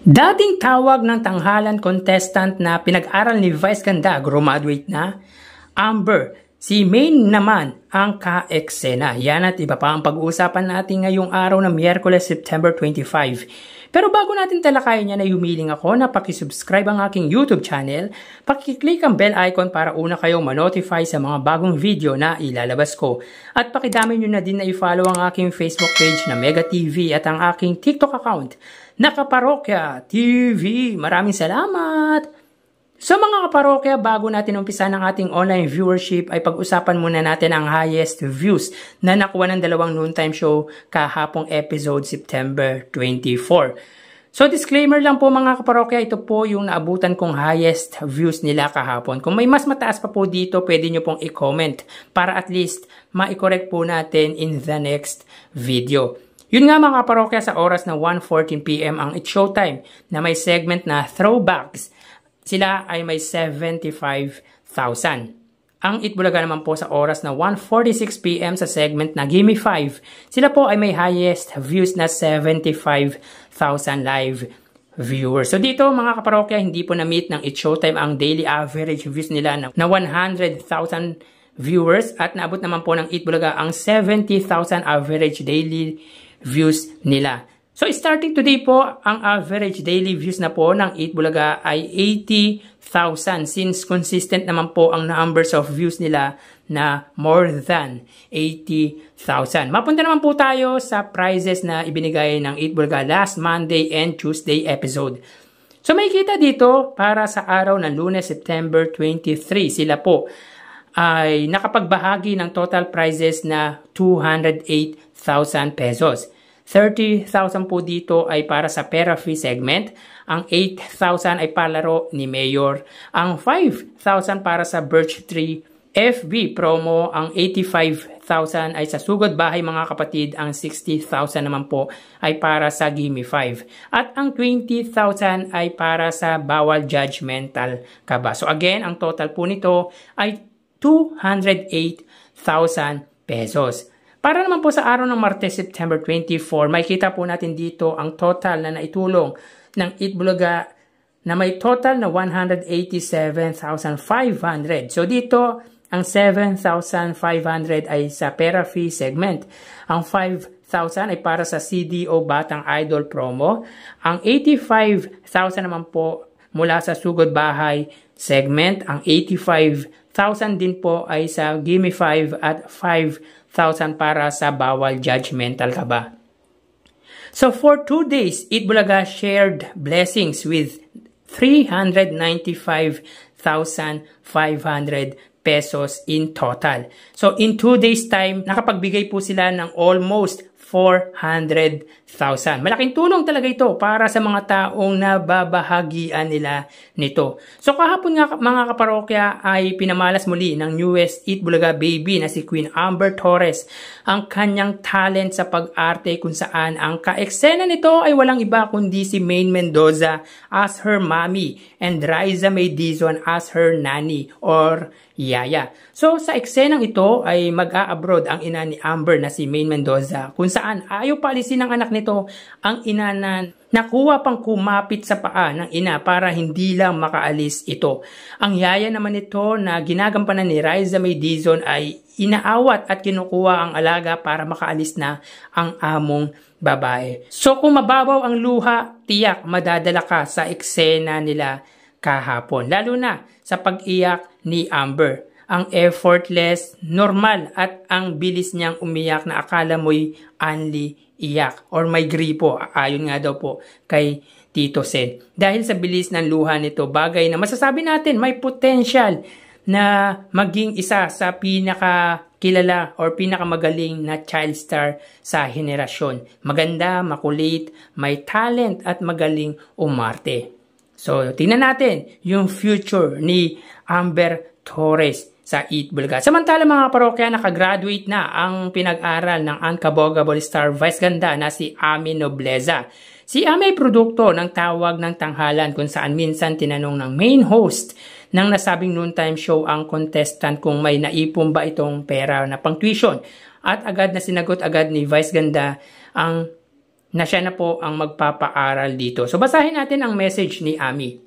Dating tawag ng tanghalan contestant na pinag-aral ni Vice Ganda, graduate na, Amber, si Maine naman ang ka-eksena. Yan at iba pa ang pag-uusapan natin ngayong araw na Miyerkules, September 25. Pero bago natin talakayin yan ay humiling ako na pakisubscribe ang aking YouTube channel, pakiclick ang bell icon para una kayong manotify sa mga bagong video na ilalabas ko. At pakidami nyo na din na i-follow ang aking Facebook page na Mega TV at ang aking TikTok account na Kaparokya TV. Maraming salamat! So mga kaparokya, bago natin umpisa ng ating online viewership ay pag-usapan muna natin ang highest views na nakuha ng dalawang noontime show kahapong episode September 24. So disclaimer lang po mga kaparokya, ito po yung naabutan kong highest views nila kahapon. Kung may mas mataas pa po dito, pwede nyo pong i-comment para at least ma-correct po natin in the next video. Yun nga mga kaparokya, sa oras na 1:14 PM ang It's Showtime na may segment na Throwbacks. Sila ay may 75,000. Ang Itbulaga naman po sa oras na 1:46 PM sa segment na Gimme 5. Sila po ay may highest views na 75,000 live viewers. So dito mga kaparokya, hindi po na-meet ng It's Showtime ang daily average views nila na 100,000 viewers at naabot naman po ng Itbulaga ang 70,000 average daily views nila. So starting today po, ang average daily views na po ng Itbulaga ay 80,000 since consistent naman po ang numbers of views nila na more than 80,000. Mapunta naman po tayo sa prizes na ibinigay ng Itbulaga last Monday and Tuesday episode. So may kita dito para sa araw ng Lunes, September 23. Sila po ay nakapagbahagi ng total prizes na 208,000 pesos. 30,000 po dito ay para sa Pera Free segment. Ang 8,000 ay palaro ni Mayor. Ang 5,000 para sa Birch Tree FB promo. Ang 85,000 ay sa Sugod Bahay mga kapatid. Ang 60,000 naman po ay para sa Gimme 5. At ang 20,000 ay para sa Bawal Judgmental ka ba. So again, ang total po nito ay 208,000 pesos. Para naman po sa araw ng Martes, September 24, may kita po natin dito ang total na naitulong ng Itbulaga na may total na 187,500. So dito, ang 7,500 ay sa Pera Free segment. Ang 5,000 ay para sa CDO Batang Idol promo. Ang 85,000 naman po mula sa Sugod Bahay segment. Ang 85,000 din po ay sa Gimme 5 at 5,000 para sa Bawal Judgmental ka ba. So for 2 days, Itbulaga shared blessings with 395,500 pesos in total. So in 2 days time, nakapagbigay po sila ng almost 400,000. Malaking tulong talaga ito para sa mga taong nababahagian nila nito. So kahapon nga mga kaparokya ay pinamalas muli ng newest Itbulaga baby na si Queen Amber Torres ang kanyang talent sa pag-arte kung saan ang ka-eksena nito ay walang iba kundi si Maine Mendoza as her mommy and Riza May Dizon as her nanny or yaya. So sa eksenang ito ay mag-a-abroad ang ina ni Amber na si Maine Mendoza kung saan ayaw paalisin ng anak nito ang ina na nakuha pang kumapit sa paa ng ina para hindi lang makaalis ito. Ang yaya naman nito na ginagampanan ni Riza May Dizon ay inaawat at kinukuha ang alaga para makaalis na ang among babae. So kung mababaw ang luha, tiyak madadala ka sa eksena nila kahapon. Lalo na sa pag-iyak ni Amber. Ang effortless, normal at ang bilis niyang umiyak na akala mo'y only iyak or may gripo. Ayon nga daw po kay Tito Sen. Dahil sa bilis ng luha nito, bagay na masasabi natin may potential na maging isa sa pinakakilala or pinakamagaling na child star sa henerasyon. Maganda, makulit, may talent at magaling umarte. So, tingnan natin yung future ni Amber Torres sa Itbulaga. Samantala mga parokya, nakagraduate na ang pinag-aral ng unkabogable star Vice Ganda na si Ami Nobleza. Si Ami ay produkto ng Tawag ng Tanghalan kung saan minsan tinanong ng main host ng nasabing noontime show ang contestant kung may naipon ba itong pera na pang tuition. At agad na sinagot agad ni Vice Ganda ang na siya na po ang magpapaaral dito. So basahin natin ang message ni Ami.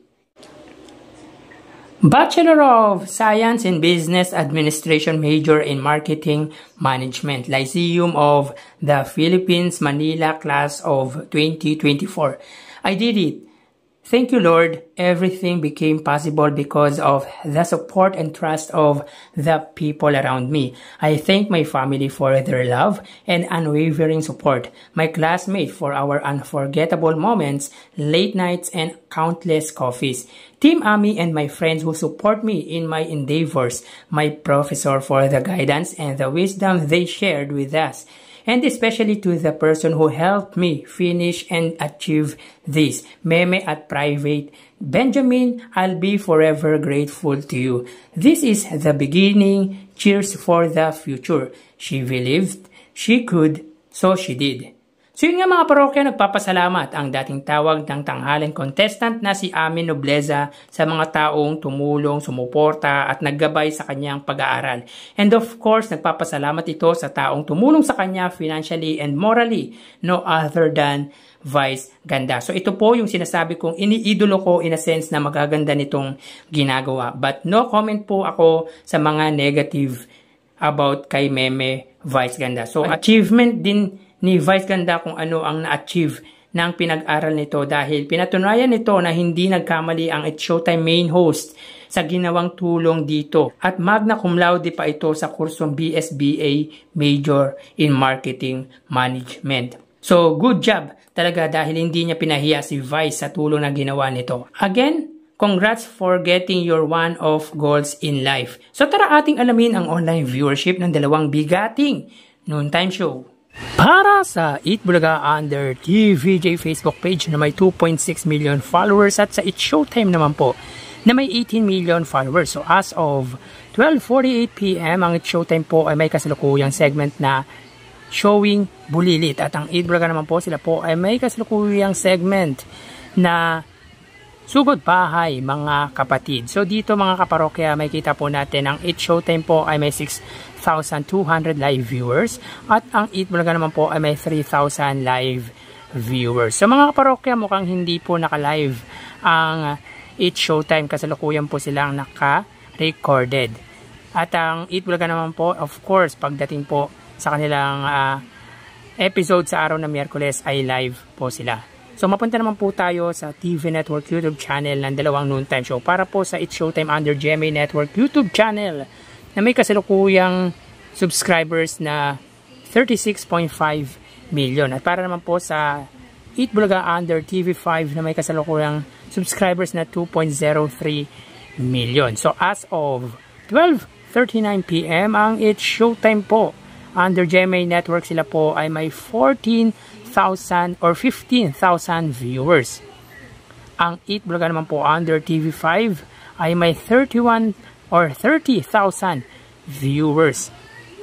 Bachelor of Science in Business Administration, major in Marketing Management, Lyceum of the Philippines, Manila, class of 2024. I did it. Thank you, Lord. Everything became possible because of the support and trust of the people around me. I thank my family for their love and unwavering support, my classmates for our unforgettable moments, late nights, and countless coffees, Team Ami and my friends who support me in my endeavors, my professor for the guidance and the wisdom they shared with us, and especially to the person who helped me finish and achieve this, Meme at Private. Benjamin, I'll be forever grateful to you. This is the beginning. Cheers for the future. She believed she could, so she did. So yun nga mga parokya, nagpapasalamat ang dating tawag ng tanghaling contestant na si Ami Nobleza sa mga taong tumulong, sumuporta at naggabay sa kanyang pag-aaral. And of course, nagpapasalamat ito sa taong tumulong sa kanya financially and morally, no other than Vice Ganda. So ito po yung sinasabi kong iniidolo ko in a sense na magaganda nitong ginagawa. But no comment po ako sa mga negative about kay Meme Vice Ganda. So achievement din ni Vice Ganda kung ano ang na-achieve ng pinag-aral nito dahil pinatunayan nito na hindi nagkamali ang It's Showtime main host sa ginawang tulong dito. At magna cum laude pa ito sa kursong BSBA Major in Marketing Management. So good job talaga dahil hindi niya pinahiya si Vice sa tulong na ginawa nito. Again, congrats for getting your one-off goals in life. So tara ating alamin ang online viewership ng dalawang bigating noontime show. Para sa Eat Bulaga Under TVJ Facebook page na may 2.6 million followers at sa It's Showtime naman po na may 18 million followers. So as of 12:48 PM ang It's Showtime po ay may kasalukuyang segment na Showing Bulilit at ang Eat Bulaga naman po sila po ay may kasalukuyang segment na Sugod Bahay mga kapatid. So dito mga kaparokya may kita po natin ang It's Showtime po ay may 6,200 live viewers at ang Eat Bulaga naman po ay may 3,000 live viewers. So mga kaparokya mukhang hindi po naka-live ang It's Showtime, kasalukuyan po silang naka-recorded. At ang Eat Bulaga naman po, of course, pagdating po sa kanilang episode sa araw ng Miyerkules ay live po sila. So mapunta naman po tayo sa TV Network YouTube channel ng dalawang noontime show para po sa It's Showtime under GMA Network YouTube channel na may kasalukuyang subscribers na 36.5 million. At para naman po sa Eat Bulaga under TV5 na may kasalukuyang subscribers na 2.03 million. So as of 12:39 PM ang It's Showtime po under GMA Network, sila po ay may 14,000 or 15,000 viewers. Ang Eat Bulaga naman po under TV5 ay may 31 or 30,000 viewers.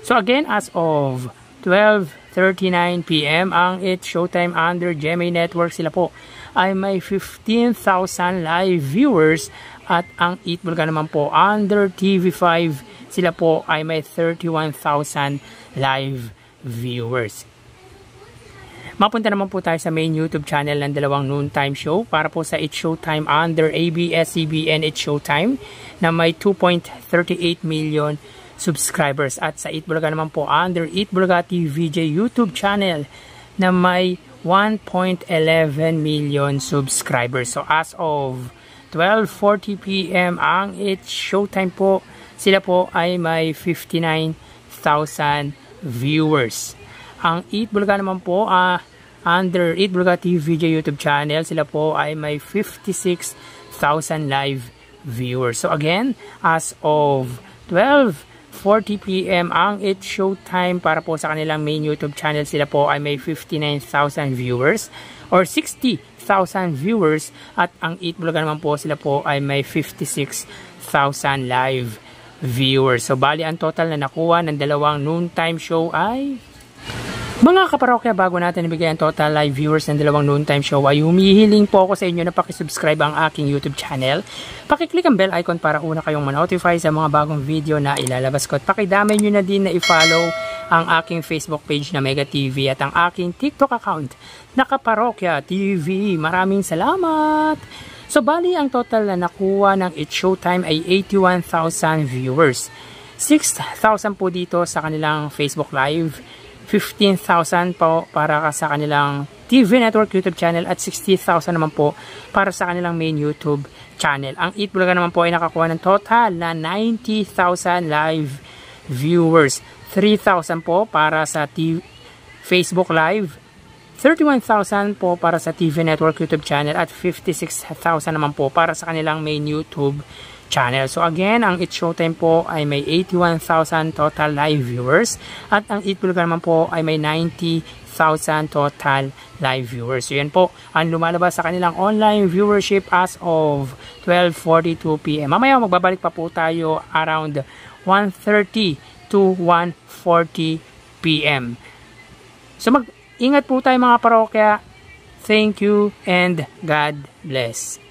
So again, as of 12:39 PM ang It's Showtime under GMA Network, sila po ay may 15,000 live viewers at ang Eat Bulaga naman po under TV5, sila po ay may 31,000 live viewers. Mapunta naman po tayo sa main YouTube channel ng dalawang noontime show para po sa It's Showtime under ABS-CBN It's Showtime na may 2.38 million subscribers at sa Eat Bulaga naman po under Eat Bulaga TVJ YouTube channel na may 1.11 million subscribers. So as of 12:40 PM ang It's Showtime po, sila po ay may 59,000 viewers. Ang Eat Bulaga naman po under Eat Bulaga TVJ YouTube channel, sila po ay may 56,000 live viewers. So again, as of 12:40 PM ang It's Showtime para po sa kanilang main YouTube channel, sila po ay may 59,000 viewers or 60,000 viewers at ang Eat Bulaga naman po, sila po ay may 56,000 live viewers. So bali ang total na nakuha ng dalawang noontime show ay, mga kaparokya, bago natin ibigay ang total live viewers ng dalawang noontime show ay humihiling po ako sa inyo na pakisubscribe ang aking YouTube channel. Pakiclick ang bell icon para una kayong ma-notify sa mga bagong video na ilalabas ko. At pakidamay nyo na din na i-follow ang aking Facebook page na Mega TV at ang aking TikTok account na Kaparokya TV. Maraming salamat! So bali ang total na nakuha ng It's Showtime ay 81,000 viewers. 6,000 po dito sa kanilang Facebook Live, 15,000 po para sa kanilang TV Network YouTube channel at 60,000 naman po para sa kanilang main YouTube channel. Ang Eat Bulaga naman po ay nakakuha ng total na 90,000 live viewers. 3,000 po para sa Facebook Live, 31,000 po para sa TV Network YouTube channel at 56,000 naman po para sa kanilang main YouTube channel. So again, ang It's Showtime po ay may 81,000 total live viewers at ang Eat Bulaga naman po ay may 90,000 total live viewers. So yan po ang lumalabas sa kanilang online viewership as of 12:42 PM. Mamaya magbabalik pa po tayo around 1:30 to 1:40 PM. So ingat po tayo mga parokya. Thank you and God bless.